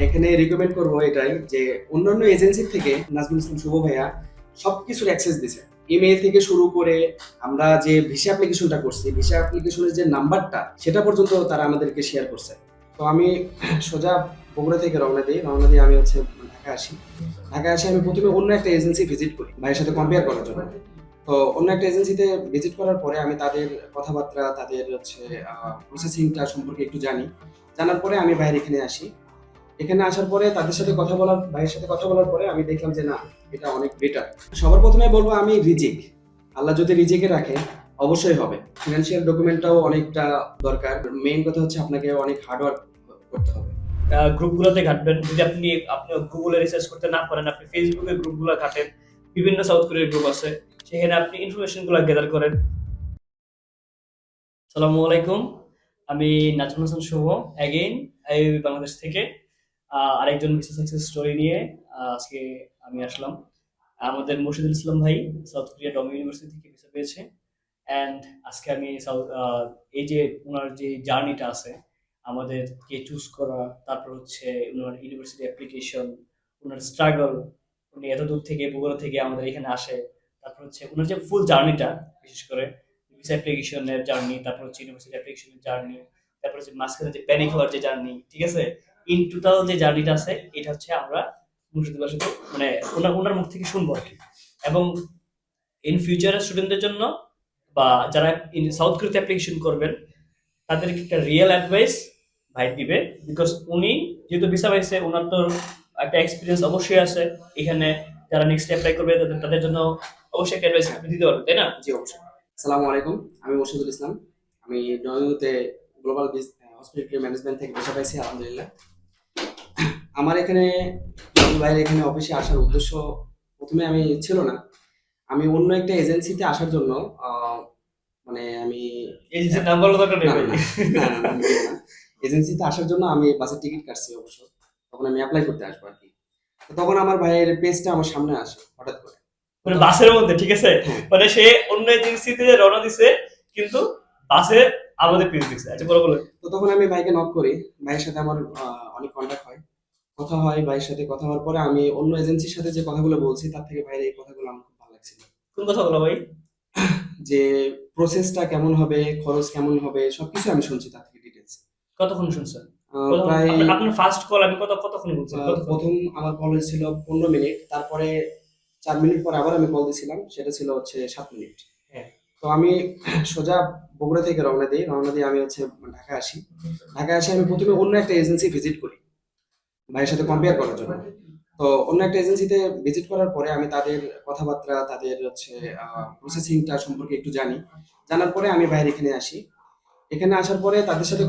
এখানে রিকমেন্ড করবো এটাই যে অন্যান্য এজেন্সি থেকে নাজমুল ইসলাম শুভ ভাইয়া সবকিছুর অ্যাক্সেস দিছে। ইমেইল থেকে শুরু করে আমরা যে ভিসা অ্যাপ্লিকেশনটা করছি, ভিসা অ্যাপ্লিকেশনের যে নাম্বারটা সেটা পর্যন্ত তারা আমাদেরকে শেয়ার করছে। তো আমি সোজা বগুড়া থেকে রওনা দিয়ে আমি হচ্ছে ঢাকা আসি। আমি প্রথমে অন্য একটা এজেন্সি ভিজিট করি ভাইয়ের সাথে কম্পেয়ার করার জন্য। তো অন্য একটা এজেন্সিতে ভিজিট করার পরে আমি তাদের কথাবার্তা, তাদের হচ্ছে প্রসেসিংটা সম্পর্কে একটু জানি। জানার পরে আমি ভাইয়ের এখানে আসি। এখানে আসার পরে ভাইয়ের সাথে কথা বলার পরে আমি দেখলাম যে না, এটা অনেক বেটার। সবার প্রথমে বলবো আমি রিজিক, আল্লাহ যদি রিজিকে রাখে অবশ্যই হবে। ফিনান্সিয়াল ডকুমেন্টটাও অনেকটা দরকার। মেইন কথা হচ্ছে আপনাকে অনেক হার্ডওয়ার্ক করতে হবে। গ্রুপগুলোতে ঘাটবেন। যদি আপনি গুগলে রিসার্চ করতে না পারেন, আপনি ফেসবুকে গ্রুপগুলো ঘাটেন। বিভিন্ন সাউথ কোরিয়ার গ্রুপ আছে, সেখানে আপনি ইনফরমেশনগুলো গ্যাদার করেন। আসসালামু আলাইকুম, আমি নাজমুল হাসান শুভ, অ্যাগেইন আইইবি বাংলাদেশ থেকে আরেকজন ভিসা সাকসেস স্টোরি নিয়ে আজকে আমি আসলাম। আমাদের মুর্শিদুল ইসলাম ভাই সাউথ কোরিয়া ডমি ইউনিভার্সিটি থেকে ভিসা পেয়েছে। অ্যান্ড আজকে আমি এই যে ওনার যে জার্নিটা আছে, আমাদেরকে চুজ করা, তারপর হচ্ছে ওনার ইউনিভার্সিটি অ্যাপ্লিকেশন, ওনার স্ট্রাগল, উনি এত দূর থেকে বগুড়া থেকে আমাদের এখানে আসে, তারপর হচ্ছে ওনার যে ফুল জার্নিটা, বিশেষ করে ভিসা অ্যাপ্লিকেশনের জার্নি, তারপর হচ্ছে ইউনিভার্সিটি অ্যাপ্লিকেশনের জার্নি, তারপর হচ্ছে মাঝখানে যে প্যানিক হওয়ার যে জার্নি, ঠিক আছে, ইন টোটাল যে জার্নিটা আছে, এটা হচ্ছে আমরা মুর্শিদুল্লাহ সাথে মানে ওনার ওনার মুখ থেকে শুনবো আর কি। এবং ইন ফিউচারের স্টুডেন্টদের জন্য বা যারা সাউথ কোরিয়াতে অ্যাপ্লিকেশন করবেন, তাদেরকে একটা রিয়েল অ্যাডভাইস ভাই দিবে। বিকজ উনি যেহেতু ভিসা পাইছে, ওনার তো একটা এক্সপিরিয়েন্স অবশ্যই আছে এখানে। যারা নেক্সট অ্যাপ্লাই করবে তাদের জন্য অবশ্যই একটা অ্যাডভাইস আপনি দিতে পারবেন, তাই না? জি অবশ্যই। আসসালামু আলাইকুম, আমি মুর্শিদুল ইসলাম। আমি নয়তে গ্লোবাল হসপিটালিটি ম্যানেজমেন্ট থেকে পেশা পাইছি আলহামদুলিল্লাহ। আমার এখানে ভাইয়ের এখানে অফিসে আসার উদ্দেশ্য প্রথমে আমি ছিল না। আমি অন্য একটা এজেন্সিতে আসার জন্য মানে আমি এই যে নাম্বার দরকার নেই না ভাই। না না না না, আমি বলবো না। এজেন্সিতে আসার জন্য আমি বাসের টিকিট কাটছি অবশ্য। তখন আমি অ্যাপ্লাই করতে আসবো আর কি। তো তখন আমার ভাইয়ের পেজটা আমার সামনে আসে হঠাৎ করে। মানে বাসের মধ্যে, ঠিক আছে, হ্যাঁ, মানে সে অন্য এজেন্সিতে রওনা দিছে, কিন্তু বাসে আমাদের পেজ দিছে। আচ্ছা, বলো বলো। তো তখন আমি ভাইকে নক করি। ভাইয়ের সাথে আমার অনেক কন্ট্যাক্ট হয়, কথা হয়। ভাইয়ের সাথে কথা হওয়ার পরে আমি অন্য এজেন্সির সাথে যে কথাগুলো বলছি তার থেকে ভাইয়ের এই কথাগুলো আমার খুব ভালো লাগছিল। কোন কথা বলো ভাই? যে প্রসেসটা কেমন হবে, খরচ কেমন হবে, সবকিছু আমি শুনছি তার থেকে ডিটেলস। কতক্ষণ শুনছেন? কতক্ষণ প্রায় আপনার ফার্স্ট কল আমি কতক্ষণ বলছেন? কতক্ষণ? প্রথম আমার কল হয়েছিল 15 মিনিট, তারপরে 4 মিনিট পর আবার আমি কল দিছিলাম, সেটা ছিল হচ্ছে 7 মিনিট। হ্যাঁ। তো আমি সোজা বগুড়া থেকে রওনা দিয়ে আমি হচ্ছে ঢাকা আসি। আমি প্রথমে অন্য একটা এজেন্সি ভিজিট করি ভাইয়ের সাথে কম্পেয়ার করার জন্য। তো অন্য একটা এজেন্সিতে ভিজিট করার পরে আমি তাদের কথাবার্তা, তাদের হচ্ছে প্রসেসিংটা সম্পর্কে একটু জানি। জানার পরে আমি ভাইয়ের এখানে আসি। এখানে আসার পরে ভাইয়ের সাথে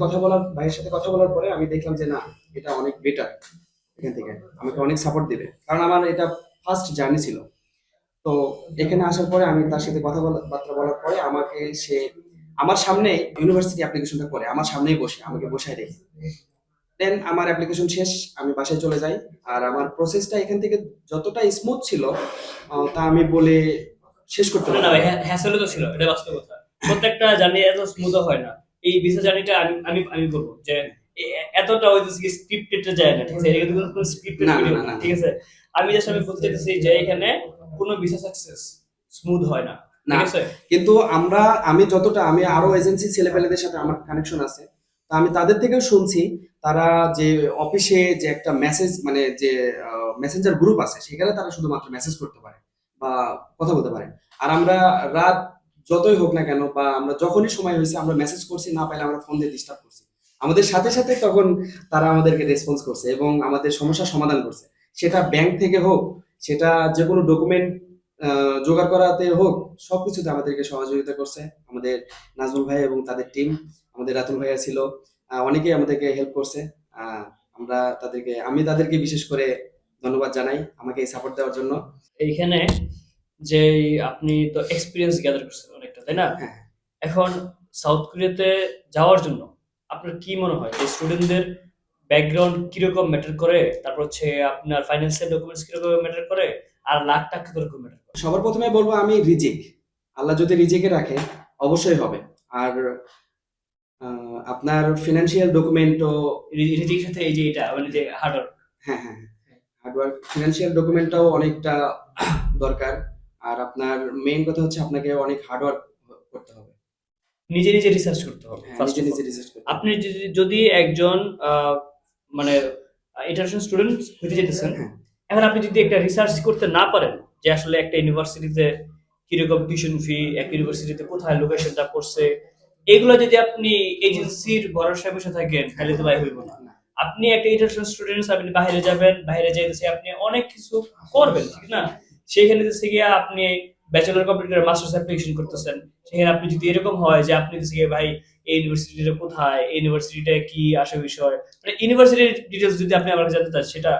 কথা বলার পরে আমি দেখলাম যে না, এটা অনেক বেটার। এখান থেকে আমাকে অনেক সাপোর্ট দিবে, কারণ আমার এটা ফার্স্ট জার্নি ছিল। তো এখানে আসার পরে আমি তার সাথে কথাবার্তা বলার পরে সে আমার সামনে ইউনিভার্সিটি অ্যাপ্লিকেশনটা করে আমার সামনেই বসে আমাকে বসায় রেখে দেন আমার অ্যাপ্লিকেশন শেষ, আমি বাসায় চলে যাই। আর আমার প্রসেসটা এখান থেকে যতটা স্মুথ ছিল তা আমি বলে শেষ করতে না পারি না না। ভাই, হ্যাসেলও তো ছিল, এটা বাস্তব কথা। প্রত্যেকটা জার্নি এত স্মুথ হয় না। এই ভিসা জার্নিটা আমি আমি আমি বলবো যে এতটা ওই স্ক্রিপ্টেড যায় না, ঠিক আছে? এটা কিন্তু কোনো স্ক্রিপ্টেড না না ভিডিও না না, না ঠিক আছে? আমি বলতে চাইতেছি যে এখানে কোনো ভিসা সাকসেস স্মুথ হয় না, না, ঠিক আছে? কিন্তু আমি আরো এজেন্সি ছেলেপেলেদের সাথে আমার কানেকশন আছে। তো আমি তাদের থেকেও শুনছি, তারা যে অফিসে যে একটা মেসেজ মানে যে মেসেঞ্জার গ্রুপ আছে সেখানে তারা শুধুমাত্র মেসেজ করতে পারে বা কথা বলতে পারে। আর আমরা রাত যতই হোক না কেন বা আমরা যখনই সময় হয়েছে আমরা মেসেজ করছি, না পাইলে আমরা ফোন দিয়ে ডিস্টার্ব করছি, আমাদের সাথে সাথে তখন তারা আমাদেরকে রেসপন্স করছে এবং আমাদের সমস্যার সমাধান করছে। সেটা ব্যাংক থেকে হোক, সেটা যে কোনো ডকুমেন্ট জোগাড় করাতে হোক, সবকিছুতে আমাদেরকে সহযোগিতা করছে আমাদের নাজমুল ভাই এবং তাদের টিম। আমাদের রাতুল ভাইয়া ছিল, অনেকেই আমাদেরকে হেল্প করছে। আহ, আমি তাদেরকে বিশেষ করে ধন্যবাদ জানাই আমাকে এই সাপোর্ট দেওয়ার জন্য। এইখানে যে আপনি তো এক্সপিরিয়েন্স গ্যাদার করছেন অনেকটা, তাই না? হ্যাঁ, এখন সাউথ কোরিয়াতে যাওয়ার জন্য আপনার কি মনে হয় যে স্টুডেন্টদের ব্যাকগ্রাউন্ড কিরকম ম্যাটার করে, তারপর হচ্ছে আপনার ফাইন্যান্সিয়াল ডকুমেন্টস কিরকম ম্যাটার করে, আর লাখ টাকা কিরকম ম্যাটার করে? সবার প্রথমে বলবো আমি রিজিক, আল্লাহ যদি রিজিকে রাখে অবশ্যই হবে। আর আপনার ফিনান্সিয়াল ডকুমেন্টও রিজিকের সাথে এই যে এটা মানে যে হার্ডওয়ার্ক। হ্যাঁ হ্যাঁ হার্ডওয়ার্ক, ফিনান্সিয়াল ডকুমেন্টটাও অনেকটা দরকার। আর আপনার মেইন কথা হচ্ছে আপনাকে অনেক হার্ডওয়ার্ক করতে হবে। নিজে নিজে রিসার্চ করতে হবে হ্যাঁ, ফার্স্ট নিজে অফ নিজে অল। রিসার্চ করতে হবে। আপনি যদি একজন মানে ইন্টারন্যাশনাল স্টুডেন্ট হতে যেতেছেন, হ্যাঁ এখন আপনি যদি একটা রিসার্চ করতে না পারেন যে আসলে একটা ইউনিভার্সিটিতে কিরকম টিউশন ফি, এক ইউনিভার্সিটিতে কোথায় লোকেশনটা পড়ছে, এগুলো যদি আপনি এজেন্সির ভরসায় বসে থাকেন তাহলে তো ভাই হইব না। না, আপনি একটা ইন্টারন্যাশনাল স্টুডেন্ট, আপনি বাইরে যাবেন, বাইরে যাইতেছে আপনি অনেক কিছু করবেন, ঠিক না? সেইখানে হচ্ছে গিয়ে আপনি ব্যাচেলর কমপ্লিট করে মাস্টার্স অ্যাপ্লিকেশন করতেছেন, সেখানে আপনি যদি এরকম হয় যে আপনি হচ্ছে গিয়ে ভাই এই ইউনিভার্সিটিটা কোথায়, এই ইউনিভার্সিটিটা কি আসে বিষয়, মানে ইউনিভার্সিটির ডিটেলস যদি আপনি আমাকে জানতে চান সেটা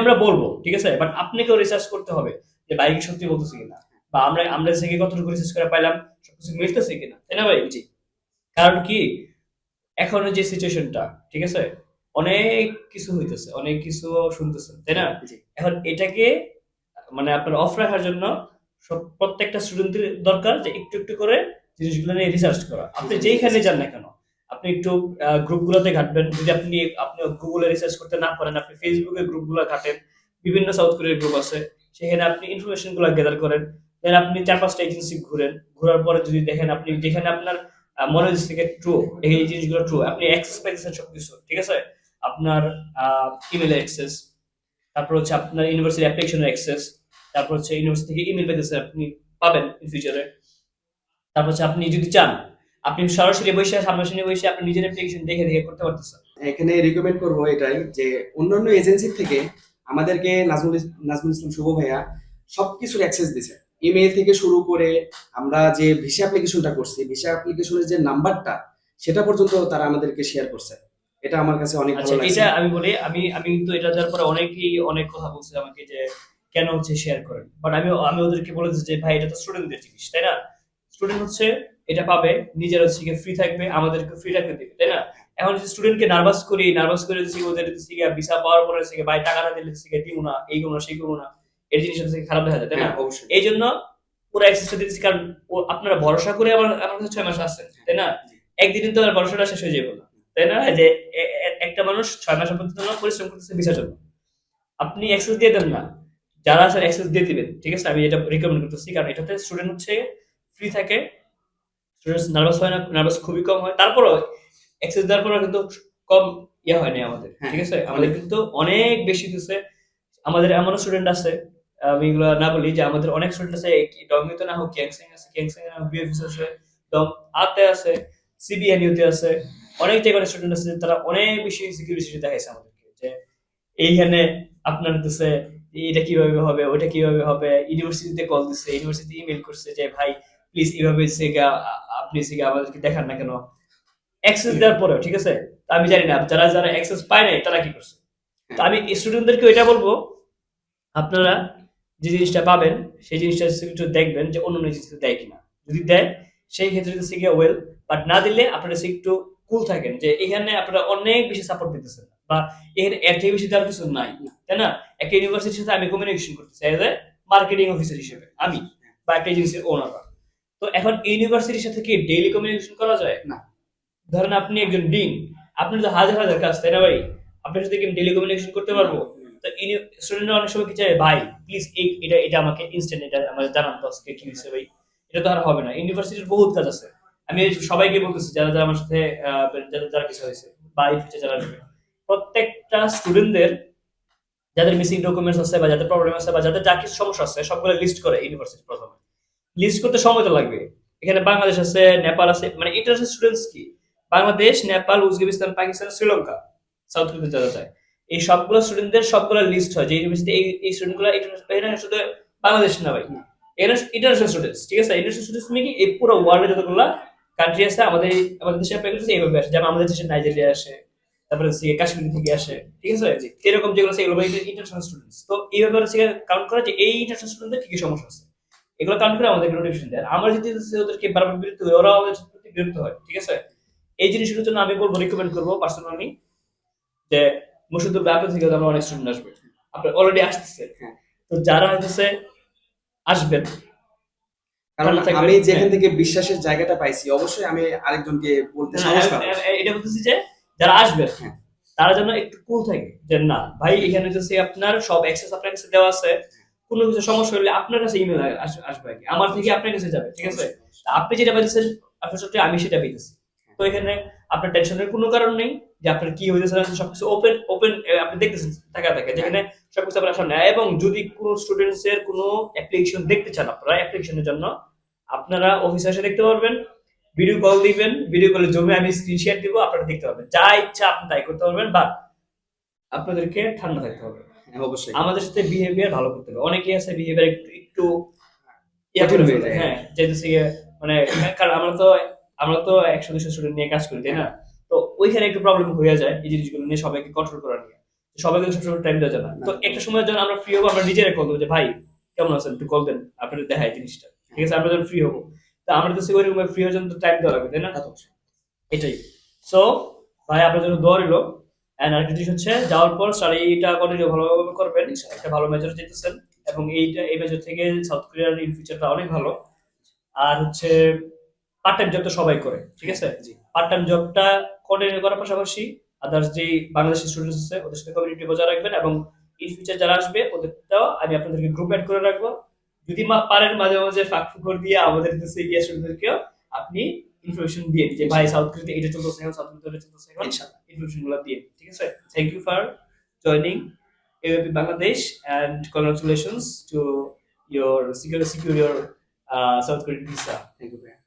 আমরা বলবো, ঠিক আছে, বাট আপনাকেও রিসার্চ করতে হবে যে ভাই কি সত্যি বলতেছে কিনা, বা আমরা আমরা থেকে কতটুকু রিসার্চ করে পাইলাম সবকিছু মিলতেছে কিনা, তাই না ভাই? জি কারণ কি এখন যে সিচুয়েশনটা, ঠিক আছে, অনেক কিছু হইতেছে, অনেক কিছু শুনতেছেন, তাই না? জি এখন এটাকে মানে আপনার অফ রাখার জন্য প্রত্যেকটা স্টুডেন্টের দরকার যে একটু একটু করে জিনিসগুলো নিয়ে রিসার্চ করা। আপনি নিজে নিজে যেইখানে research যান না কেন, আপনি একটু গ্রুপগুলোতে ঘাটবেন। যদি আপনি আপনি গুগলে রিসার্চ করতে না পারেন, আপনি ফেসবুকে গ্রুপগুলো ঘাটেন। বিভিন্ন সাউথ কোরিয়ার গ্রুপ আছে, সেখানে আপনি ইনফরমেশন গুলো গ্যাদার করেন। দেন আপনি ৪-৫টা এজেন্সি ঘুরেন, ঘোরার পরে যদি দেখেন আপনি যেখানে আপনার মনে হচ্ছে থেকে ট্রু, এই জিনিসগুলো ট্রু, আপনি অ্যাক্সেস পাইতেছেন সবকিছু, ঠিক আছে? আপনার ইমেল অ্যাক্সেস, তারপর হচ্ছে আপনার ইউনিভার্সিটি অ্যাপ্লিকেশনের অ্যাক্সেস, তারপর হচ্ছে ইউনিভার্সিটি থেকে ইমেল পেতেছেন, আপনি পাবেন ইন ফিউচারে। তারপর হচ্ছে আপনি যদি চান, আপনি সরাসরি বসে সামনাসামনি বসে আপনি নিজের অ্যাপ্লিকেশন দেখে দেখে করতে পারতেছেন। এখানে রিকমেন্ড করবো এটাই যে অন্যান্য এজেন্সির থেকে আমাদেরকে নাজমুল ইসলাম শুভ ভাইয়া সবকিছুর অ্যাক্সেস দিছে। ইমেল থেকে শুরু করে আমরা যে ভিসা অ্যাপ্লিকেশনটা করছি, ভিসা অ্যাপ্লিকেশনের যে নাম্বারটা সেটা পর্যন্ত তারা আমাদেরকে শেয়ার করছে। এটা আমার কাছে অনেক আচ্ছা, ভালো লাগছে। এটা আমি বলি, আমি আমি কিন্তু এটা দেওয়ার পরে অনেকেই অনেক কথা বলছে আমাকে যে কেন হচ্ছে শেয়ার করেন, বাট আমি আমি ওদেরকে বলেছি যে ভাই এটা তো স্টুডেন্টদের জিনিস, তাই না? স্টুডেন্ট হচ্ছে এটা পাবে, নিজের হচ্ছে ফ্রি থাকবে, আমাদেরকে ফ্রি রাখতে দিবে, তাই না? এখন যদি স্টুডেন্টকে নার্ভাস করে দিচ্ছি, ওদের হচ্ছে ভিসা পাওয়ার পরে হচ্ছে ভাই টাকা না দিলে হচ্ছে দিব না, এই করবো না সেই করবো না, এই জিনিসটা হচ্ছে খারাপ দেখা যায়, তাই না? হ্যাঁ অবশ্যই। এই জন্য পুরো অ্যাক্সেসটা দিচ্ছি, কারণ আপনারা ভরসা করে আমার কাছে ৬ মাস আসছেন, তাই না? একদিন তো আর ভরসাটা শেষ হয়ে যাবে না, তাই না? যে একটা মানুষ ৬ মাস পর্যন্ত পরিশ্রম করতেছে ভিসার জন্য, আপনি অ্যাক্সেস দিয়ে দেন না, যারা আছে অ্যাক্সেস দিয়ে দিবেন, ঠিক আছে? আমি এটা রিকমেন্ড করতেছি, কারণ এটাতে স্টুডেন্ট হচ্ছে ফ্রি থাকে, স্টুডেন্টস নার্ভাস হয় না, নার্ভাস খুবই কম হয়। তারপরও অ্যাক্সেস দেওয়ার পরেও কিন্তু কম ইয়া হয় নাই আমাদের, হ্যাঁ ঠিক আছে? আমাদের কিন্তু অনেক বেশি দিচ্ছে। আমাদের এমনও স্টুডেন্ট আছে, আমি এগুলো না বলি, যে আমাদের অনেক স্টুডেন্ট আছে ডমিতে না হোক, ক্যাংসিং আছে, ক্যাংসিং এ বিএফএস আছে, দম আতে আছে, সিবিএনইউতে আছে, অনেক জায়গায় স্টুডেন্ট আছে, তারা অনেক বেশি সিকিউরিটি দেখাইছে আমাদেরকে যে এইখানে আপনার হচ্ছে এটা কিভাবে হবে, ওটা কিভাবে হবে, ইউনিভার্সিটিতে কল দিচ্ছে, ইউনিভার্সিটি ইমেল করছে যে ভাই প্লিজ এইভাবে আপনি আমাদেরকে দেখান না কেন, অ্যাক্সেস দেওয়ার পরেও, ঠিক আছে? তা আমি জানি না যারা যারা অ্যাক্সেস পায় নাই তারা কি করছে। তো আমি স্টুডেন্টদেরকে এটা বলবো, আপনারা যে জিনিসটা পাবেন সেই জিনিসটা একটু দেখবেন যে অন্য এজেন্সিতে দেয় কিনা। যদি দেয় সেই ক্ষেত্রে হচ্ছে গিয়ে ওয়েল, বাট না দিলে আপনারা একটু কুল থাকেন যে এখানে আপনারা অনেক বেশি সাপোর্ট দিতেছেন, বা এখানে এর থেকে বেশি দেওয়ার কিছু নাই, তাই না? একটা ইউনিভার্সিটির সাথে আমি কমিউনিকেশন করতেছি এজ এ মার্কেটিং অফিসার হিসেবে, আমি বা একটা এজেন্সির ওনাররা। তো এখন ইউনিভার্সিটির সাথে কি ডেইলি কমিউনিকেশন করা যায় না ধরেন আপনি একজন ডিন, আপনার তো হাজার হাজার কাজ, তাই না ভাই? আপনার সাথে কি ডেলি কমিউনিকেশন করতে পারবো? তো স্টুডেন্টরা অনেক সময় কি চায়, ভাই প্লিজ এটা এটা আমাকে ইনস্ট্যান্ট এটা আমাকে জানান তো আজকে কি হয়েছে ভাই। এটা তো আর হবে না, ইউনিভার্সিটির বহুত কাজ আছে। আমি সবাইকে বলতেছি যারা যারা আমার সাথে যারা যারা কিছু হয়েছে বা এই ফিউচার যারা আসবে, প্রত্যেকটা স্টুডেন্টদের যাদের মিসিং ডকুমেন্টস আছে বা যাদের প্রবলেম আছে বা যাদের যা কিছু সমস্যা আছে সবগুলো লিস্ট করে ইউনিভার্সিটি প্রথমে। লিস্ট করতে সময় তো লাগবে। এখানে বাংলাদেশ আছে, নেপাল আছে, মানে ইন্টারন্যাশনাল স্টুডেন্টস কি বাংলাদেশ, নেপাল, উজবেকিস্তান, পাকিস্তান, শ্রীলঙ্কা, সাউথ কোরিয়াতে যারা যায়, এই সবগুলো স্টুডেন্টদের সবগুলো লিস্ট হয় যে ইউনিভার্সিটি এই স্টুডেন্টগুলো, এটা শুধু বাংলাদেশ না ভাই, এখানে ইন্টারন্যাশনাল স্টুডেন্টস, ঠিক আছে? ইন্টারন্যাশনাল স্টুডেন্টস মানে কি এই পুরো ওয়ার্ল্ডে যতগুলো কান্ট্রি আছে, আমাদের আমাদের দেশে অ্যাপ্লাই করতেছে এইভাবে আসে, যেমন আমাদের দেশে নাইজেরিয়া আসে, তারপরে হচ্ছে কাশ্মীর থেকে আসে, ঠিক আছে? এরকম যেগুলো আছে এগুলো ইন্টারন্যাশনাল স্টুডেন্টস। তো এইভাবে হচ্ছে কাউন্ট করা যে এই ইন্টারন্যাশনাল স্টুডেন্টদের কি কি সমস্যা আছে, এগুলো কাউন্ট করে আমাদেরকে নোটিফিকেশন দেয়। আর আমরা যদি ওদেরকে বারবার বিরক্ত হয়, ওরাও আমাদের প্রতি বিরক্ত হয়, ঠিক আছে? এই জিনিসগুলোর জন্য আমি বলবো, রিকমেন্ড করবো পার্সোনালি যে মুর্শিদুল ব্যাপক থেকে আমরা অনেক স্টুডেন্ট আসবে, আপনার অলরেডি আসতেছে। হ্যাঁ তো যারা হচ্ছে আসবেন, কারণ ভালো থাকবেন। আমি যেখান হ্যাঁ, থেকে বিশ্বাসের জায়গাটা পাইছি অবশ্যই আমি আরেকজনকে বলতে না, সাহস পাবো। এটা বলতেছি যে যারা আসবেন হ্যাঁ তারা যেন একটু কুল থাকে যে না ভাই এখানে হচ্ছে আপনার সব অ্যাক্সেস আপনার কাছে দেওয়া আছে, কোনো কিছু সমস্যা হলে আপনার কাছে ইমেল আসবে আর কি, আমার থেকে আপনার কাছে যাবে, ঠিক আছে? তা আপনি যেটা পাইতেছেন আনফরচুনেটলি আমি সেটা পেতেছি। তো এখানে আপনার টেনশনের কোনো কারণ নেই যে আপনার কি হইতেছে না হইতেছে, সবকিছু ওপেন ওপেন আপনি দেখতেছেন থাকে যেখানে সবকিছু আপনার সামনে। এবং যদি কোনো স্টুডেন্টস এর কোনো অ্যাপ্লিকেশন দেখতে চান আপনারা, অ্যাপ্লিকেশনের জন্য আপনারা অফিসে এসে দেখতে পারবেন, ভিডিও কল দিবেন, ভিডিও কলে জমে আমি স্ক্রিন শেয়ার দিব, আপনারা দেখতে পারবেন, যা ইচ্ছা আপনি তাই করতে পারবেন। বাট আপনাদেরকে ঠান্ডা থাকতে হবে, হ্যাঁ, অবশ্যই আমাদের সাথে বিহেভিয়ার ভালো করতে হবে। অনেকেই আছে বিহেভিয়ার একটু একটু ইয়া কঠিন করে হয়ে ফেলে, যায়। হ্যাঁ যেতেছে গিয়ে মানে কারণ আমরা তো 100-200 স্টুডেন্ট নিয়ে কাজ করি, তাই না? তো ওইখানে একটু প্রবলেম হয়ে যায় এই জিনিসগুলো নিয়ে সবাইকে কন্ট্রোল করা নিয়ে। সবাইকে সবসময় টাইম দেওয়া যায় না। তো একটা সময় যখন আমরা ফ্রি হবো আমরা নিজেরা কল দেবো যে ভাই কেমন আছেন, একটু কল দেন, আপনাদের দেখায় জিনিসটা, ঠিক আছে? আমরা যখন ফ্রি হবো, তো আমরা তো ওই রকম ফ্রি হওয়ার জন্য টাইম দেওয়া লাগবে, তাই না? তা তো অবশ্যই। এটাই। সো ভাই আপনার জন্য দোয়া রইলো। এন্ড আরেকটা জিনিস হচ্ছে যাওয়ার পর স্টাডিটা কন্টিনিউ ভালোভাবে করবেন, একটা ভালো মেজর যেতেছেন, এবং এই মেজর থেকে সাউথ কোরিয়ার ইন ফিউচারটা অনেক ভালো। আর হচ্ছে পার্ট টাইম জব তো সবাই করে, ঠিক আছে? জি পার্ট টাইম জবটা কন্টিনিউ করার পাশাপাশি আদার্স যে বাংলাদেশি স্টুডেন্টস আছে ওদের সাথে কমিউনিটি বজায় রাখবেন, এবং ইন ফিউচার যারা আসবে ওদেরটাও আমি আপনাদেরকে গ্রুপ অ্যাড করে রাখবো। যদি পারেন মাঝে মাঝে ফাঁক ফুকর দিয়ে আমাদের দেশে গিয়ে স্টুডেন্টদেরকেও আপনি ইনফরমেশন দিয়ে দিন যে ভাই সাউথ কোরিয়াতে এটা চলতেছে এখন, সাউথ কোরিয়াতে এটা চলতেছে এখন, ইনশাআল্লাহ। ইনফরমেশন গুলো দিয়ে, ঠিক আছে? Thank you for joining AOP Bangladesh and congratulations to your secure your South Korean visa. Thank you ভাইয়া।